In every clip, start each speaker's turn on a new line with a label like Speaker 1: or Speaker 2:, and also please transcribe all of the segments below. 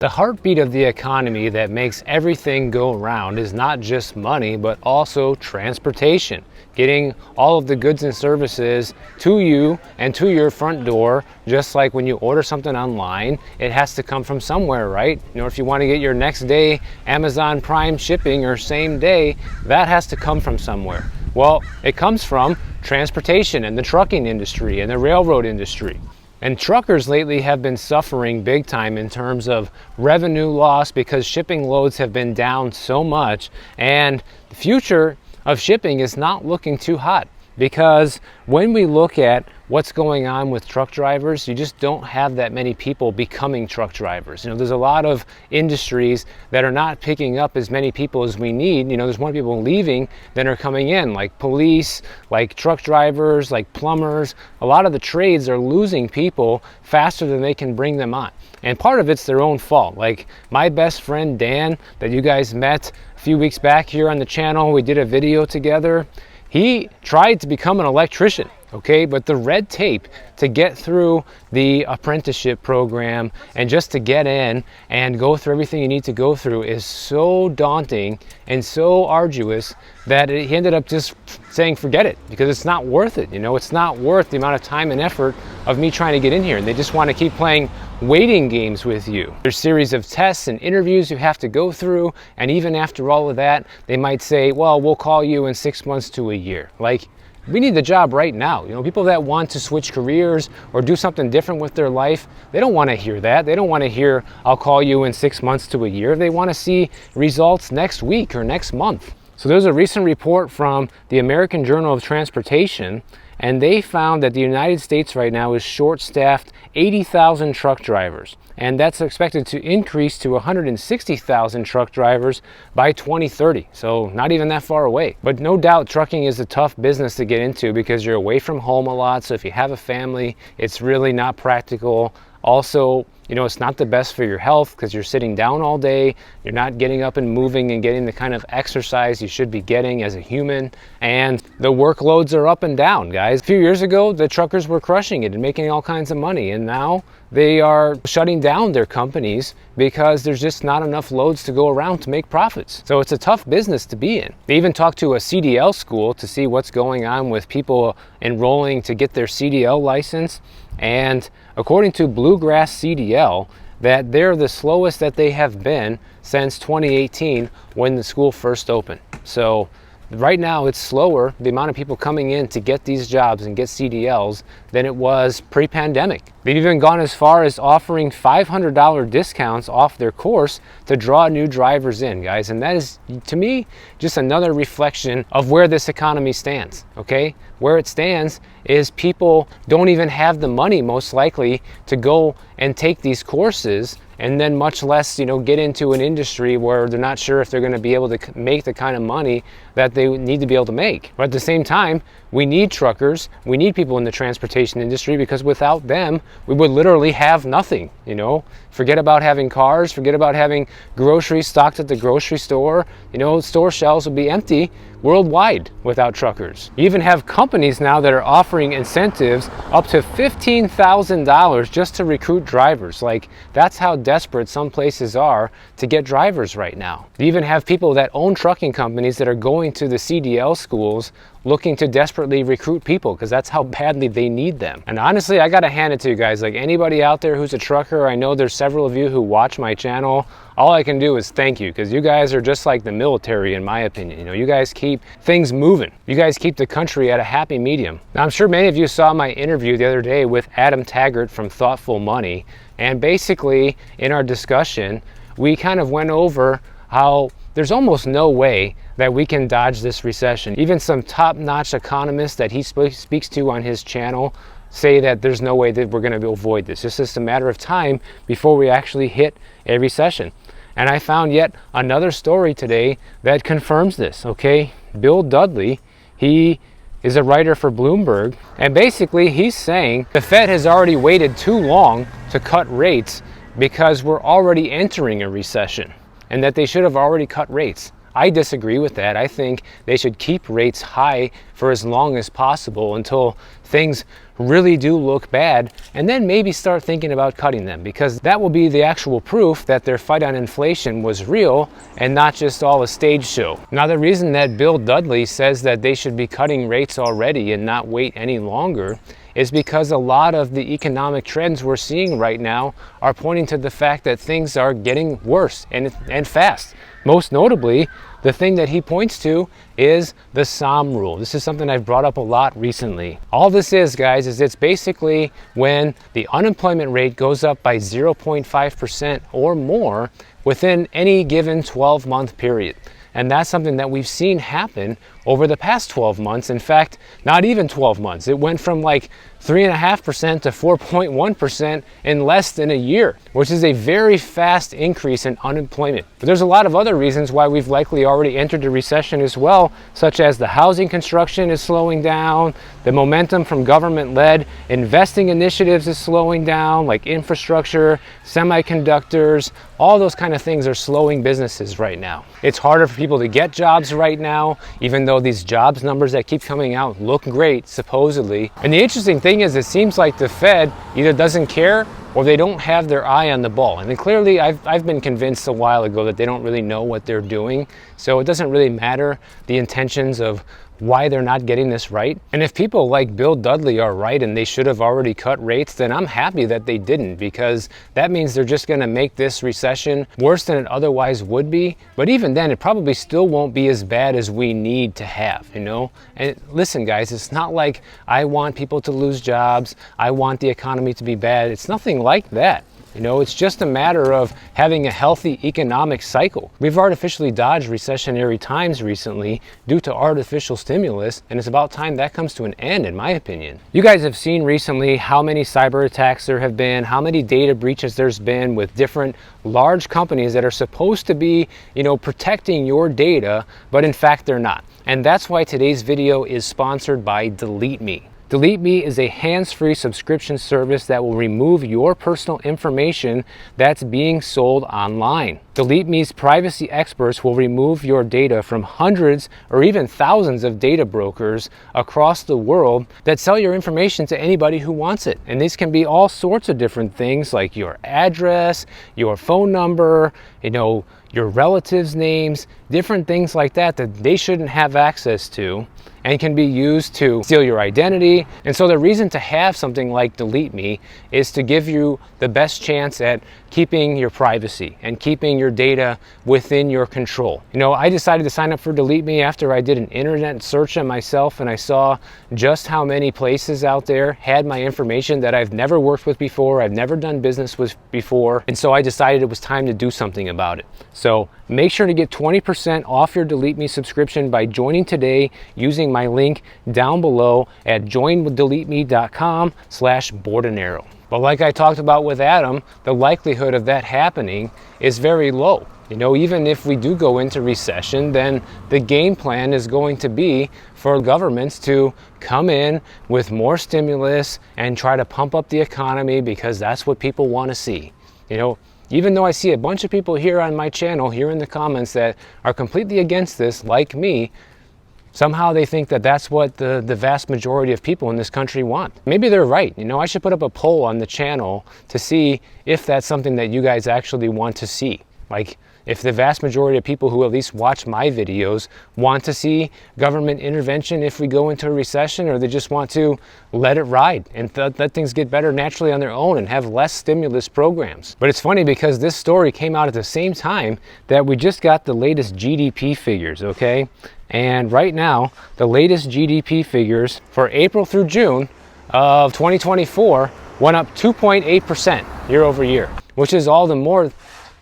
Speaker 1: The heartbeat of the economy that makes everything go around is not just money, but also transportation. Getting all of the goods and services to you and to your front door, just like when you order something online, it has to come from somewhere, right? You know, if you want to get your next day Amazon Prime shipping or same day, that has to come from somewhere. Well, it comes from transportation and the trucking industry and the railroad industry. And truckers lately have been suffering big time in terms of revenue loss because shipping loads have been down so much, and the future of shipping is not looking too hot. Because when we look at what's going on with truck drivers, you just don't have that many people becoming truck drivers. You know, there's a lot of industries that are not picking up as many people as we need. You know, there's more people leaving than are coming in, like police, like truck drivers, like plumbers. A lot of the trades are losing people faster than they can bring them on. And part of it's their own fault. Like my best friend Dan, that you guys met a few weeks back here on the channel, we did a video together. He tried to become an electrician, okay? But the red tape to get through the apprenticeship program and just to get in and go through everything you need to go through is so daunting and so arduous that he ended up just saying, forget it, because it's not worth it. You know, it's not worth the amount of time and effort of me trying to get in here. And they just want to keep playing waiting games with you. There's a series of tests and interviews you have to go through, and even after all of that, they might say, well, we'll call you in 6 months to a year. Like, we need the job right now. You know, people that want to switch careers or do something different with their life, they don't want to hear that. They don't want to hear, I'll call you in 6 months to a year. They want to see results next week or next month. So there's a recent report from the American Journal of Transportation, and they found that the United States right now is short-staffed 80,000 truck drivers. And that's expected to increase to 160,000 truck drivers by 2030. So not even that far away. But no doubt trucking is a tough business to get into because you're away from home a lot. So if you have a family, it's really not practical. Also, you know, it's not the best for your health because you're sitting down all day. You're not getting up and moving and getting the kind of exercise you should be getting as a human. And the workloads are up and down, guys. A few years ago, the truckers were crushing it and making all kinds of money. And now they are shutting down their companies because there's just not enough loads to go around to make profits. So it's a tough business to be in. They even talked to a CDL school to see what's going on with people enrolling to get their CDL license. And according to Bluegrass CDL, that they're the slowest that they have been since 2018 when the school first opened. So right now it's slower, the amount of people coming in to get these jobs and get CDLs, than it was pre-pandemic. They've even gone as far as offering $500 discounts off their course to draw new drivers in, guys. And that is, to me, just another reflection of where this economy stands, okay? Where it stands is people don't even have the money, most likely, to go and take these courses, and then much less, you know, get into an industry where they're not sure if they're going to be able to make the kind of money that they need to be able to make. But at the same time, we need truckers, we need people in the transportation industry, because without them, we would literally have nothing, you know? Forget about having cars, forget about having groceries stocked at the grocery store. You know, store shelves would be empty worldwide without truckers. You even have companies now that are offering incentives up to $15,000 just to recruit drivers. Like, that's how desperate some places are to get drivers right now. You even have people that own trucking companies that are going to the CDL schools looking to desperately recruit people because that's how badly they need them. And honestly, I gotta hand it to you guys. Like, anybody out there who's a trucker, I know there's several of you who watch my channel. All I can do is thank you, because you guys are just like the military, in my opinion. You know, you guys keep things moving. You guys keep the country at a happy medium. Now, I'm sure many of you saw my interview the other day with Adam Taggart from Thoughtful Money. And basically, in our discussion, we kind of went over how there's almost no way that we can dodge this recession. Even some top-notch economists that he speaks to on his channel say that there's no way that we're going to avoid this. It's just a matter of time before we actually hit a recession. And I found yet another story today that confirms this, okay? Bill Dudley, he is a writer for Bloomberg, and basically he's saying the Fed has already waited too long to cut rates because we're already entering a recession, and that they should have already cut rates I disagree with that. I think they should keep rates high for as long as possible until things really do look bad, and then maybe start thinking about cutting them, because that will be the actual proof that their fight on inflation was real and not just all a stage show. Now, the reason that Bill Dudley says that they should be cutting rates already and not wait any longer is because a lot of the economic trends we're seeing right now are pointing to the fact that things are getting worse and fast. Most notably, the thing that he points to is the SOM rule. This is something I've brought up a lot recently. All this is, guys, is it's basically when the unemployment rate goes up by 0.5% or more within any given 12-month period. And that's something that we've seen happen over the past 12 months. In fact, not even 12 months. It went from like 3.5% to 4.1% in less than a year, which is a very fast increase in unemployment. But there's a lot of other reasons why we've likely already entered a recession as well, such as the housing construction is slowing down, the momentum from government-led investing initiatives is slowing down, like infrastructure, semiconductors, all those kind of things are slowing businesses right now. It's harder for people to get jobs right now, even though these jobs numbers that keep coming out look great, supposedly. And the interesting thing is, it seems like the Fed either doesn't care or they don't have their eye on the ball. And then clearly I've been convinced a while ago that they don't really know what they're doing. So it doesn't really matter the intentions of why they're not getting this right. And if people like Bill Dudley are right and they should have already cut rates, then I'm happy that they didn't, because that means they're just gonna make this recession worse than it otherwise would be. But even then, it probably still won't be as bad as we need to have, you know? And listen, guys, it's not like I want people to lose jobs, I want the economy to be bad. It's nothing like that. You know, it's just a matter of having a healthy economic cycle. We've artificially dodged recessionary times recently due to artificial stimulus, and it's about time that comes to an end, in my opinion. You guys have seen recently how many cyber attacks there have been, how many data breaches there's been with different large companies that are supposed to be, you know, protecting your data, but in fact they're not. And that's why today's video is sponsored by Delete Me. Delete Me is a hands-free subscription service that will remove your personal information that's being sold online. Delete Me's privacy experts will remove your data from hundreds or even thousands of data brokers across the world that sell your information to anybody who wants it. And these can be all sorts of different things, like your address, your phone number, you know, your relatives' names, different things like that that they shouldn't have access to, and can be used to steal your identity. And so the reason to have something like Delete Me is to give you the best chance at keeping your privacy and keeping your data within your control. You know, I decided to sign up for Delete Me after I did an internet search on myself, and I saw just how many places out there had my information that I've never worked with before, I've never done business with before, and so I decided it was time to do something about it. So make sure to get 20% off your Delete Me subscription by joining today using my link down below at joinwithdeleteme.com/boardandarrow. But like I talked about with Adam, the likelihood of that happening is very low. You know, even if we do go into recession, then the game plan is going to be for governments to come in with more stimulus and try to pump up the economy, because that's what people want to see. You know, even though I see a bunch of people here on my channel, here in the comments, that are completely against this, like me, somehow they think that that's what the vast majority of people in this country want. Maybe they're right. You know, I should put up a poll on the channel to see if that's something that you guys actually want to see. Like, if the vast majority of people who at least watch my videos want to see government intervention if we go into a recession, or they just want to let it ride and let things get better naturally on their own and have less stimulus programs. But it's funny because this story came out at the same time that we just got the latest GDP figures, okay? And right now, the latest GDP figures for April through June of 2024 went up 2.8% year over year, which is all the more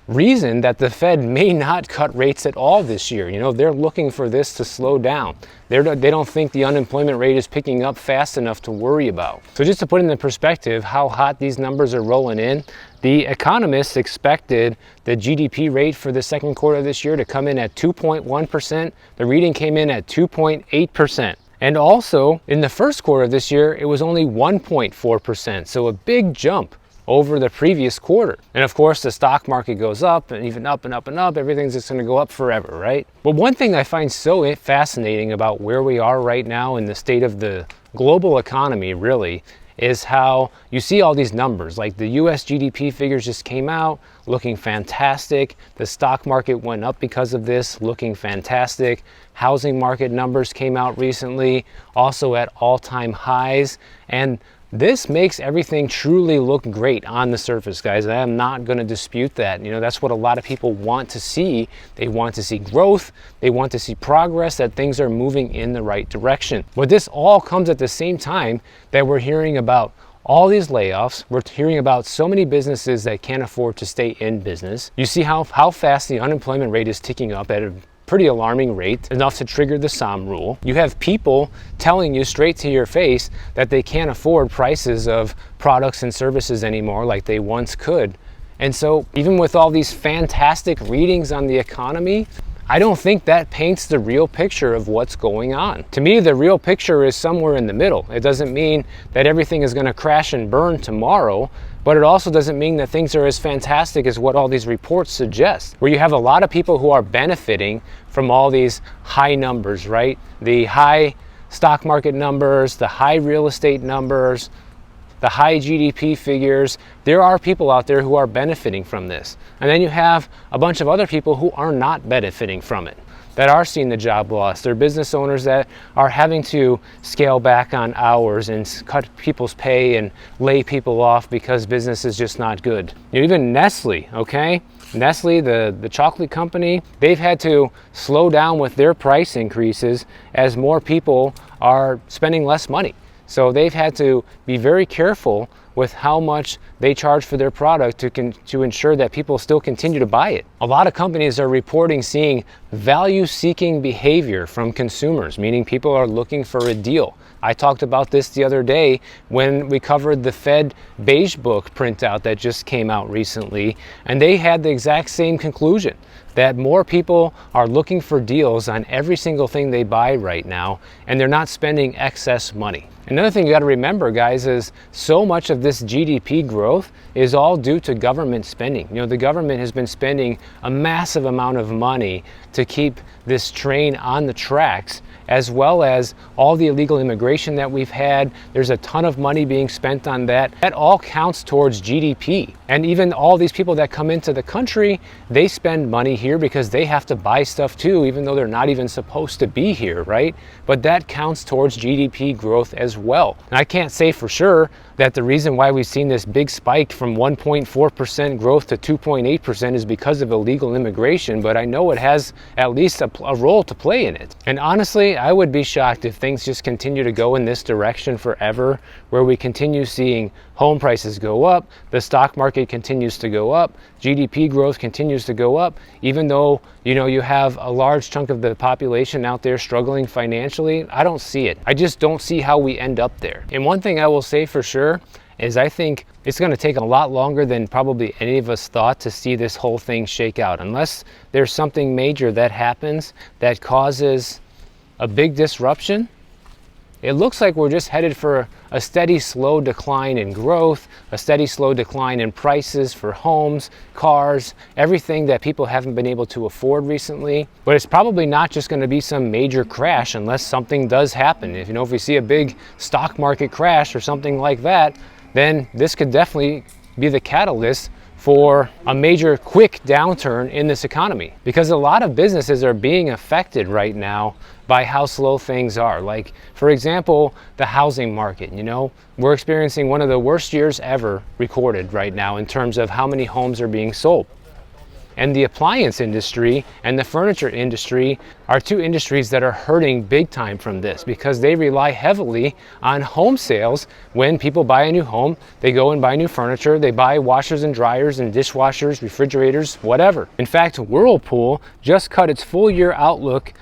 Speaker 1: reason that the Fed may not cut rates at all this year. You know, they're looking for this to slow down. They don't think the unemployment rate is picking up fast enough to worry about. So just to put into perspective how hot these numbers are rolling in, the economists expected the GDP rate for the second quarter of this year to come in at 2.1%. The reading came in at 2.8%. And also in the first quarter of this year, it was only 1.4%. So a big jump over the previous quarter. And of course, the stock market goes up and even up and up and up. Everything's just going to go up forever, right? But one thing I find so fascinating about where we are right now in the state of the global economy really is how you see all these numbers. Like the US GDP figures just came out looking fantastic. The stock market went up because of this, looking fantastic. Housing market numbers came out recently, also at all-time highs. And this makes everything truly look great on the surface, guys. I am not going to dispute that. You know, that's what a lot of people want to see. They want to see growth. They want to see progress, that things are moving in the right direction. But this all comes at the same time that we're hearing about all these layoffs. We're hearing about so many businesses that can't afford to stay in business. You see how fast the unemployment rate is ticking up at a pretty alarming rate, enough to trigger the SOM rule. You have people telling you straight to your face that they can't afford prices of products and services anymore like they once could. And so even with all these fantastic readings on the economy, I don't think that paints the real picture of what's going on. To me, the real picture is somewhere in the middle. It doesn't mean that everything is going to crash and burn tomorrow, but it also doesn't mean that things are as fantastic as what all these reports suggest, where you have a lot of people who are benefiting from all these high numbers, right? The high stock market numbers, the high real estate numbers, the high GDP figures. There are people out there who are benefiting from this. And then you have a bunch of other people who are not benefiting from it, that are seeing the job loss. They're business owners that are having to scale back on hours and cut people's pay and lay people off because business is just not good. You know, even Nestle, okay? Nestle, the chocolate company, they've had to slow down with their price increases as more people are spending less money. So they've had to be very careful with how much they charge for their product to ensure that people still continue to buy it. A lot of companies are reporting seeing value-seeking behavior from consumers, meaning people are looking for a deal. I talked about this the other day when we covered the Fed Beige Book printout that just came out recently, and they had the exact same conclusion, that more people are looking for deals on every single thing they buy right now, and they're not spending excess money. Another thing you got to remember, guys, is so much of this GDP growth is all due to government spending. You know, the government has been spending a massive amount of money to keep this train on the tracks, as well as all the illegal immigration that we've had. There's a ton of money being spent on that. That all counts towards GDP. And even all these people that come into the country, they spend money here because they have to buy stuff too, even though they're not even supposed to be here, right? But that counts towards GDP growth as well. And I can't say for sure that the reason why we've seen this big spike from 1.4% growth to 2.8% is because of illegal immigration, but I know it has at least a role to play in it. And honestly, I would be shocked if things just continue to go in this direction forever, where we continue seeing home prices go up, the stock market continues to go up, GDP growth continues to go up, even though, you know, you have a large chunk of the population out there struggling financially. I don't see it. I just don't see how we end up there. And one thing I will say for sure is I think it's going to take a lot longer than probably any of us thought to see this whole thing shake out, unless there's something major that happens that causes a big disruption. It looks like we're just headed for a steady, slow decline in growth, a steady, slow decline in prices for homes, cars, everything that people haven't been able to afford recently. But it's probably not just going to be some major crash unless something does happen. If we see a big stock market crash or something like that, then this could definitely be the catalyst for a major quick downturn in this economy, because a lot of businesses are being affected right now by how slow things are. Like, for example, the housing market. You know, we're experiencing one of the worst years ever recorded right now in terms of how many homes are being sold. And the appliance industry and the furniture industry are two industries that are hurting big time from this, because they rely heavily on home sales. When people buy a new home, they go and buy new furniture, they buy washers and dryers and dishwashers, refrigerators, whatever. In fact, Whirlpool just cut its full year outlook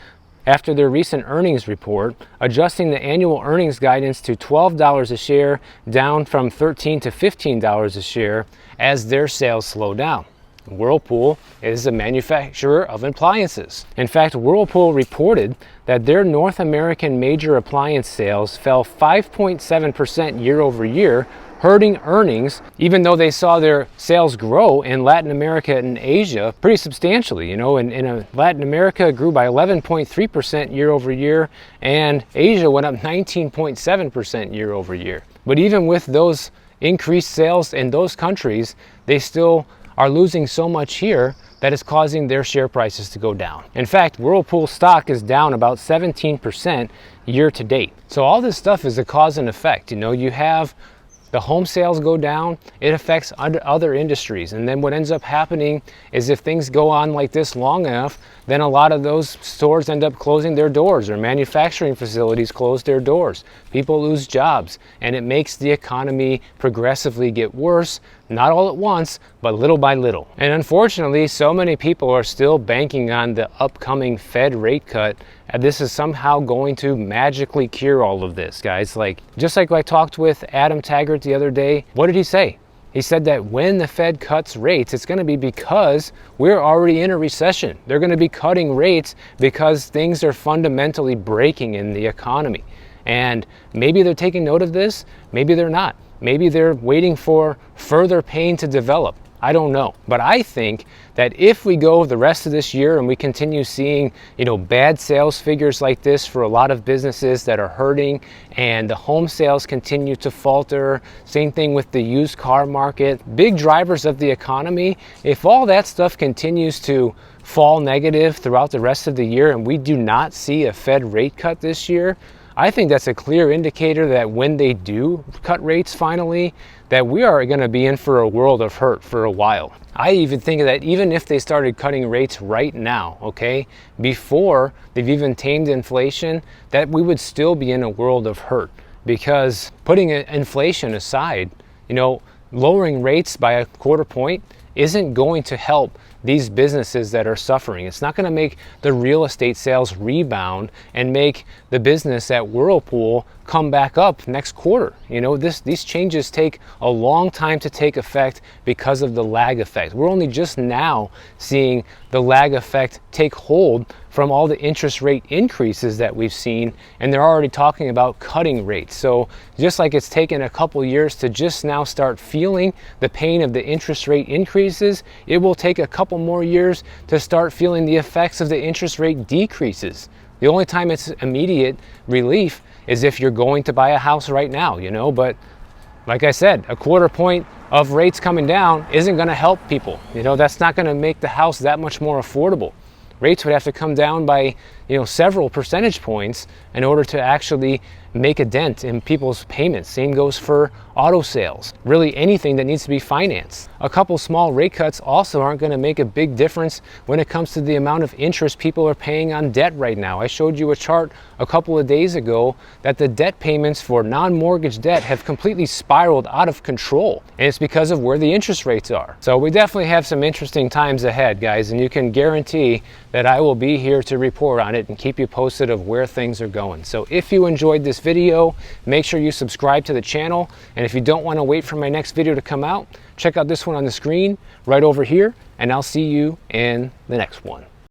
Speaker 1: after their recent earnings report, adjusting the annual earnings guidance to $12 a share, down from $13 to $15 a share, as their sales slow down. Whirlpool is a manufacturer of appliances. In fact, Whirlpool reported that their North American major appliance sales fell 5.7% year over year, hurting earnings, even though they saw their sales grow in Latin America and Asia pretty substantially. You know, in Latin America, it grew by 11.3% year over year, and Asia went up 19.7% year over year. But even with those increased sales in those countries, they still are losing so much here that is causing their share prices to go down. In fact, Whirlpool stock is down about 17% year to date. So all this stuff is a cause and effect. You know, you have the home sales go down, it affects other industries. And then what ends up happening is if things go on like this long enough, then a lot of those stores end up closing their doors, or manufacturing facilities close their doors. People lose jobs, and it makes the economy progressively get worse, not all at once, but little by little. And unfortunately, so many people are still banking on the upcoming Fed rate cut, and this is somehow going to magically cure all of this, guys. Like, just like I talked with Adam Taggart the other day, what did he say? He said that when the Fed cuts rates, it's going to be because we're already in a recession. They're going to be cutting rates because things are fundamentally breaking in the economy. And maybe they're taking note of this, maybe they're not. Maybe they're waiting for further pain to develop. I don't know. But I think that if we go the rest of this year and we continue seeing, bad sales figures like this for a lot of businesses that are hurting, and the home sales continue to falter, same thing with the used car market, big drivers of the economy, if all that stuff continues to fall negative throughout the rest of the year and we do not see a Fed rate cut this year, I think that's a clear indicator that when they do cut rates finally, that we are going to be in for a world of hurt for a while. I even think that even if they started cutting rates right now, okay, before they've even tamed inflation, that we would still be in a world of hurt. Because putting inflation aside, lowering rates by a quarter point isn't going to help these businesses that are suffering. It's not going to make the real estate sales rebound and make the business at Whirlpool come back up next quarter. These changes take a long time to take effect because of the lag effect. We're only just now seeing the lag effect take hold from all the interest rate increases that we've seen, and they're already talking about cutting rates. So just like it's taken a couple years to just now start feeling the pain of the interest rate increases, it will take a couple more years to start feeling the effects of the interest rate decreases. The only time it's immediate relief is if you're going to buy a house right now, but like I said, a quarter point of rates coming down isn't going to help people. That's not going to make the house that much more affordable. Rates would have to come down by, several percentage points in order to actually make a dent in people's payments. Same goes for auto sales. Really anything that needs to be financed. A couple small rate cuts also aren't going to make a big difference when it comes to the amount of interest people are paying on debt right now. I showed you a chart a couple of days ago that the debt payments for non-mortgage debt have completely spiraled out of control. And it's because of where the interest rates are. So we definitely have some interesting times ahead, guys, and you can guarantee that I will be here to report on it and keep you posted of where things are going. So if you enjoyed this video, make sure you subscribe to the channel. And if you don't want to wait for my next video to come out, check out this one on the screen right over here, and I'll see you in the next one.